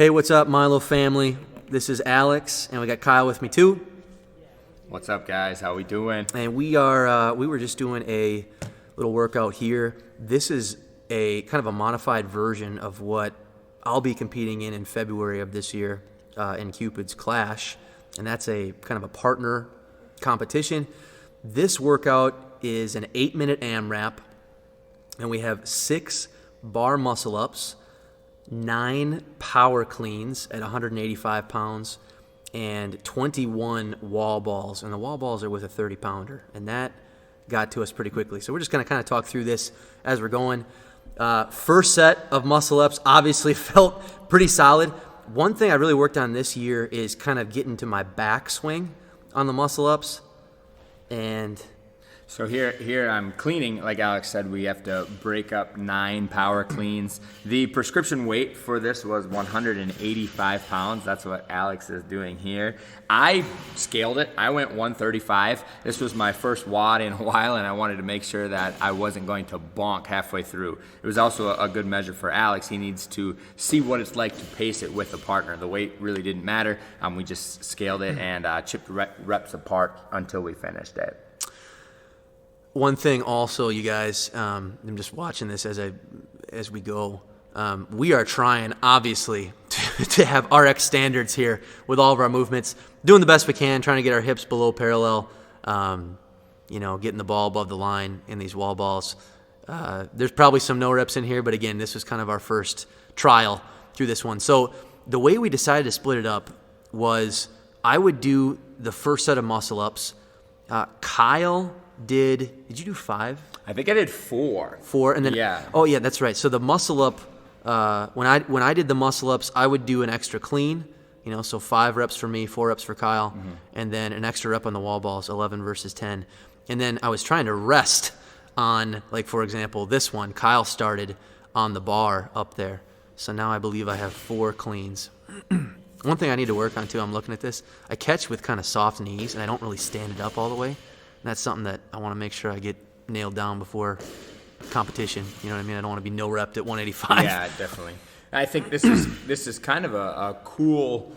Hey, what's up, Milo family? This is Alex, and we got Kyle with me too. What's up, guys? How we doing? And we were just doing a little workout here. This is a kind of a modified version of what I'll be competing in February of this year in Cupid's Clash, and that's a kind of a partner competition. This workout is an 8-minute AMRAP, and we have 6 bar muscle ups, 9 power cleans at 185 pounds, and 21 wall balls. And the wall balls are with a 30-pounder, and that got to us pretty quickly. So we're just going to kind of talk through this as we're going. First set of muscle ups obviously felt pretty solid. One thing I really worked on this year is kind of getting to my back swing on the muscle ups. And so here I'm cleaning. Like Alex said, we have to break up 9 power cleans. The prescription weight for this was 185 pounds. That's what Alex is doing here. I scaled it. I went 135. This was my first WOD in a while, and I wanted to make sure that I wasn't going to bonk halfway through. It was also a good measure for Alex. He needs to see what it's like to pace it with a partner. The weight really didn't matter. We just scaled it and chipped reps apart until we finished it. One thing also, you guys, I'm just watching this as we go. We are trying, obviously, to have RX standards here with all of our movements, doing the best we can, trying to get our hips below parallel, getting the ball above the line in these wall balls. There's probably some no reps in here, but again, this was kind of our first trial through this one. So the way we decided to split it up was I would do the first set of muscle ups. Kyle did you do 5? I think I did 4. 4, and then yeah. Oh yeah, that's right. So the muscle up, when I did the muscle ups, I would do an extra clean, so 5 reps for me, 4 reps for Kyle, and then an extra rep on the wall balls, 11 versus 10. And then I was trying to rest on, like, for example, this one. Kyle started on the bar up there, so now I believe I have 4 cleans. One thing I need to work on too, I'm looking at this, I catch with kind of soft knees, and I don't really stand it up all the way. And that's something that I want to make sure I get nailed down before competition. You know what I mean? I don't want to be no repped at 185. Yeah, definitely. I think this is kind of a cool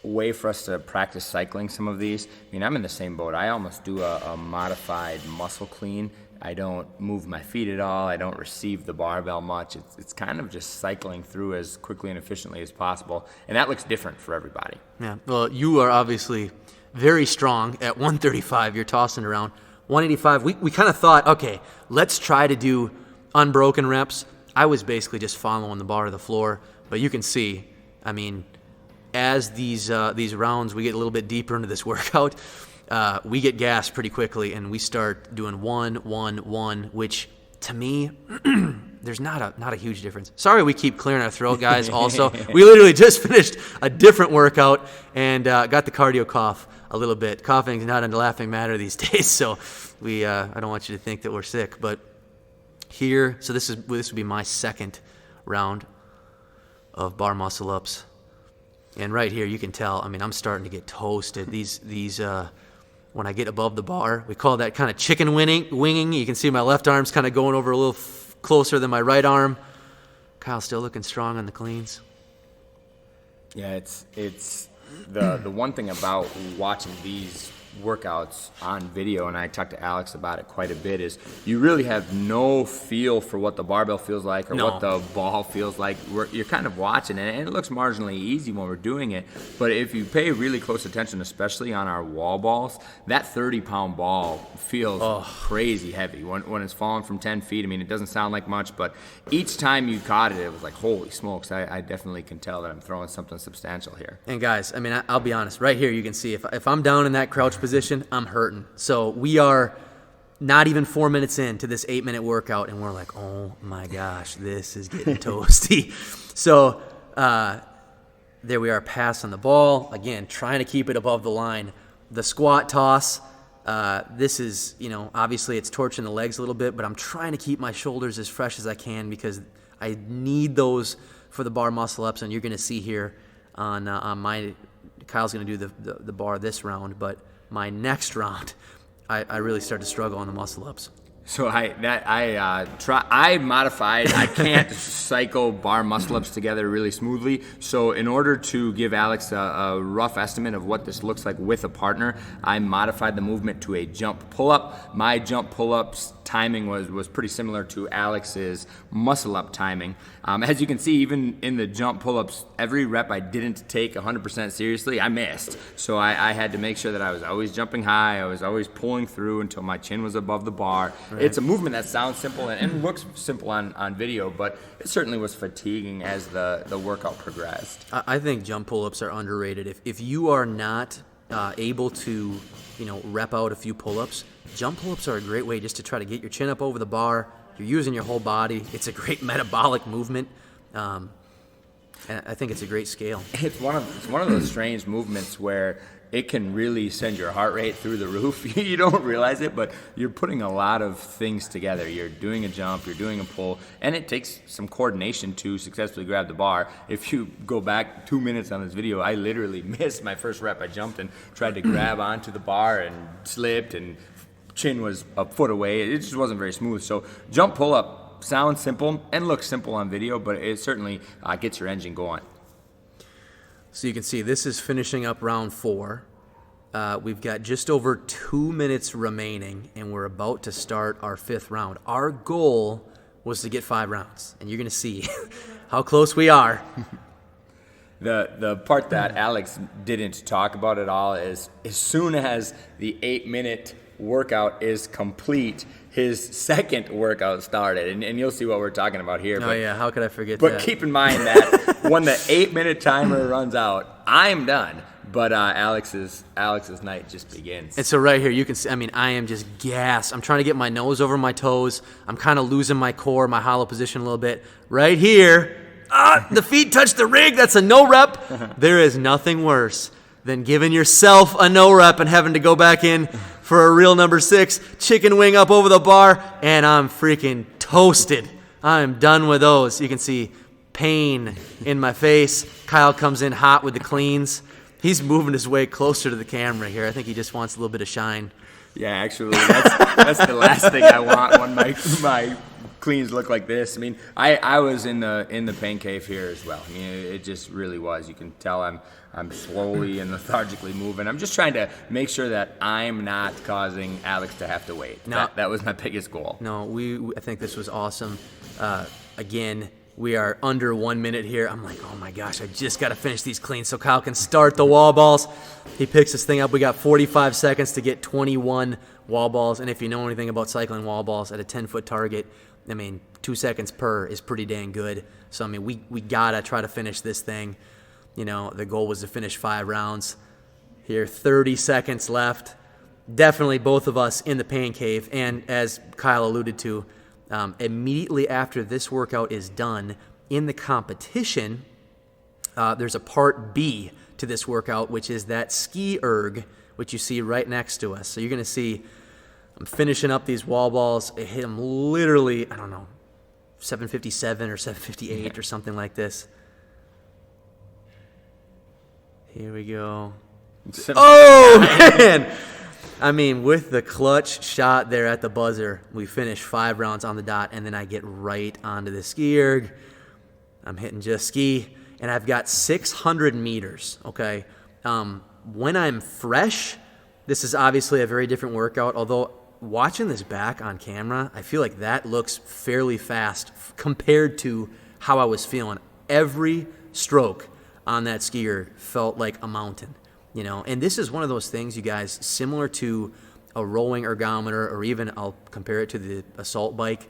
way for us to practice cycling some of these. I mean, I'm in the same boat. I almost do a modified muscle clean. I don't move my feet at all. I don't receive the barbell much. It's kind of just cycling through as quickly and efficiently as possible. And that looks different for everybody. Yeah. Well, you are obviously very strong at 135. You're tossing around 185. We kind of thought, okay, let's try to do unbroken reps. I was basically just following the bar to the floor, but you can see, I mean, as these rounds, we get a little bit deeper into this workout, we get gassed pretty quickly, and we start doing 1, 1, 1, which to me, there's not a huge difference. Sorry we keep clearing our throat, guys, also. We literally just finished a different workout and got the cardio cough a little bit. Coughing is not a laughing matter these days, so I don't want you to think that we're sick. But here, so this would be my second round of bar muscle ups. And right here, you can tell, I mean, I'm starting to get toasted. These when I get above the bar, we call that kind of chicken winging. You can see my left arm's kind of going over a little closer than my right arm. Kyle's still looking strong on the cleans. Yeah, it's the one thing about watching these workouts on video, and I talked to Alex about it quite a bit, is you really have no feel for what the barbell feels like or what the ball feels like. You're kind of watching it, and it looks marginally easy when we're doing it, but if you pay really close attention, especially on our wall balls, that 30-pound ball feels crazy heavy when it's falling from 10 feet. I mean, it doesn't sound like much, but each time you caught it, it was like, holy smokes, I definitely can tell that I'm throwing something substantial here. And guys, I mean, I'll be honest, right here you can see if I'm down in that crouch position, I'm hurting. So we are not even 4 minutes into this 8-minute workout, and we're like, oh my gosh, this is getting toasty. So there we are, passing the ball. Again, trying to keep it above the line. The squat toss, this is, obviously it's torching the legs a little bit, but I'm trying to keep my shoulders as fresh as I can because I need those for the bar muscle ups, and you're going to see here on my, Kyle's going to do the bar this round, but my next round, I really start to struggle on the muscle ups. So I modified. I can't cycle bar muscle ups together really smoothly. So in order to give Alex a rough estimate of what this looks like with a partner, I modified the movement to a jump pull up. My jump pull ups timing was pretty similar to Alex's muscle up timing. As you can see, even in the jump pull ups, every rep I didn't take 100% seriously, I missed. So I had to make sure that I was always jumping high. I was always pulling through until my chin was above the bar. Right. It's a movement that sounds simple and looks simple on video, but it certainly was fatiguing as the workout progressed. I think jump pull-ups are underrated. If you are not able to, rep out a few pull-ups, jump pull-ups are a great way just to try to get your chin up over the bar. You're using your whole body. It's a great metabolic movement. And I think it's a great scale. It's one of those strange movements where it can really send your heart rate through the roof. You don't realize it, but you're putting a lot of things together. You're doing a jump, you're doing a pull, and it takes some coordination to successfully grab the bar. If you go back 2 minutes on this video, I literally missed my first rep. I jumped and tried to grab onto the bar and slipped, and chin was a foot away. It just wasn't very smooth. So jump pull up sounds simple and looks simple on video, but it certainly gets your engine going. So you can see this is finishing up round 4. We've got just over 2 minutes remaining, and we're about to start our 5th round. Our goal was to get 5 rounds, and you're going to see how close we are. The part that Alex didn't talk about at all is as soon as the 8-minute workout is complete, his second workout started, and you'll see what we're talking about here. Oh, yeah, how could I forget that? But keep in mind that when the 8-minute timer runs out, I'm done. But Alex's night just begins. And so right here, you can see, I am just gassed. I'm trying to get my nose over my toes. I'm kind of losing my core, my hollow position a little bit. Right here, the feet touch the rig. That's a no rep. There is nothing worse than giving yourself a no rep and having to go back in for a real number 6, chicken wing up over the bar, and I'm freaking toasted. I'm done with those. You can see pain in my face. Kyle comes in hot with the cleans. He's moving his way closer to the camera here. I think he just wants a little bit of shine. Yeah, actually, that's the last thing I want when my cleans look like this. I was in the pain cave here as well. It just really was. You can tell I'm slowly and lethargically moving. I'm just trying to make sure that I'm not causing Alex to have to wait. No, that was my biggest goal. No, I think this was awesome. Again, we are under 1 minute here. I'm like, oh my gosh, I just got to finish these cleans so Kyle can start the wall balls. He picks this thing up. We got 45 seconds to get 21 wall balls. And if you know anything about cycling wall balls at a 10-foot target, 2 seconds per is pretty dang good. So, we got to try to finish this thing. The goal was to finish 5 rounds. Here, 30 seconds left. Definitely both of us in the pain cave. And as Kyle alluded to, immediately after this workout is done, in the competition, there's a part B to this workout, which is that ski erg, which you see right next to us. So you're going to see I'm finishing up these wall balls. I hit them literally, 757 or 758 or something like this. Here we go. Oh, man! With the clutch shot there at the buzzer, we finish 5 rounds on the dot, and then I get right onto the ski erg. I'm hitting just ski, and I've got 600 meters, okay? When I'm fresh, this is obviously a very different workout, although watching this back on camera, I feel like that looks fairly fast compared to how I was feeling. Every stroke on that ski erg felt like a mountain. And this is one of those things, you guys, similar to a rolling ergometer, or even I'll compare it to the assault bike.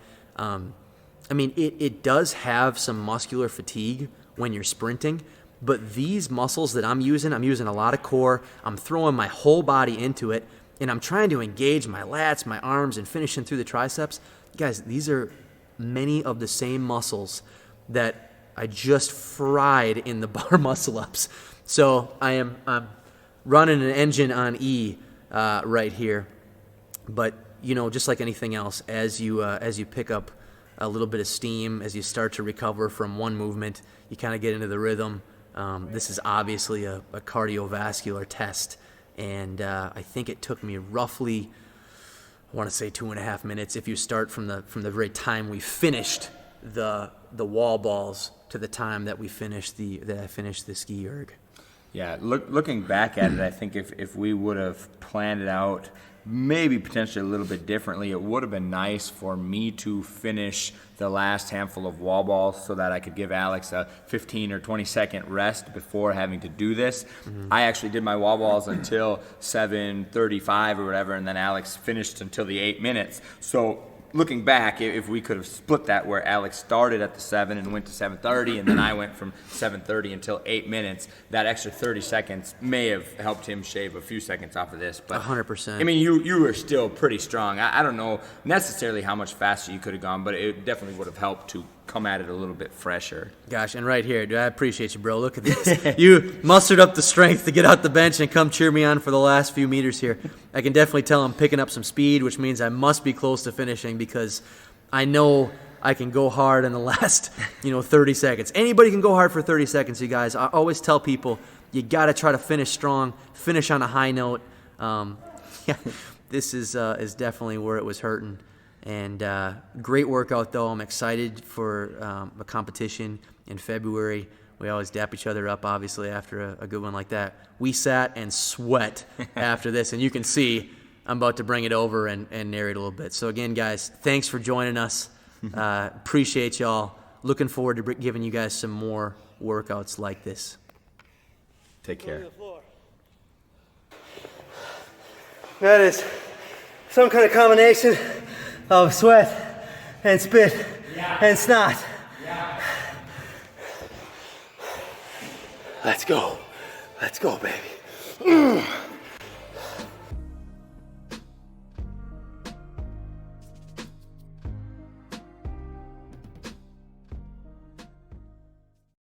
It does have some muscular fatigue when you're sprinting, but these muscles that I'm using a lot of core. I'm throwing my whole body into it, and I'm trying to engage my lats, my arms, and finishing through the triceps. Guys, these are many of the same muscles that I just fried in the bar muscle-ups. So I'm running an engine on E right here. But, just like anything else, as you pick up a little bit of steam, as you start to recover from one movement, you kind of get into the rhythm. This is obviously a cardiovascular test, and I think it took me roughly, want to say 2.5 minutes if you start from the very time we finished the wall balls to the time that I finished the ski erg. Yeah, looking back at it, I think if we would have planned it out maybe potentially a little bit differently, it would have been nice for me to finish the last handful of wall balls so that I could give Alex a 15 or 20 second rest before having to do this. I actually did my wall balls until 7:35 or whatever, and then Alex finished until the 8 minutes. So looking back, if we could have split that where Alex started at the 7 and went to 7:30, and then I went from 7:30 until 8 minutes, that extra 30 seconds may have helped him shave a few seconds off of this. But 100%. I mean, you were still pretty strong. I don't know necessarily how much faster you could have gone, but it definitely would have helped to come at it a little bit fresher. Gosh, and right here, dude, I appreciate you, bro. Look at this. You mustered up the strength to get out the bench and come cheer me on for the last few meters here. I can definitely tell I'm picking up some speed, which means I must be close to finishing because I know I can go hard in the last, 30 seconds. Anybody can go hard for 30 seconds, you guys. I always tell people you got to try to finish strong, finish on a high note. This is definitely where it was hurting. And great workout, though. I'm excited for a competition in February. We always dap each other up, obviously, after a good one like that. We sat and sweat after this, and you can see I'm about to bring it over and narrate a little bit. So, again, guys, thanks for joining us. Appreciate y'all. Looking forward to giving you guys some more workouts like this. Take care. That is some kind of combination of sweat and spit and snot. Let's go. Let's go, baby.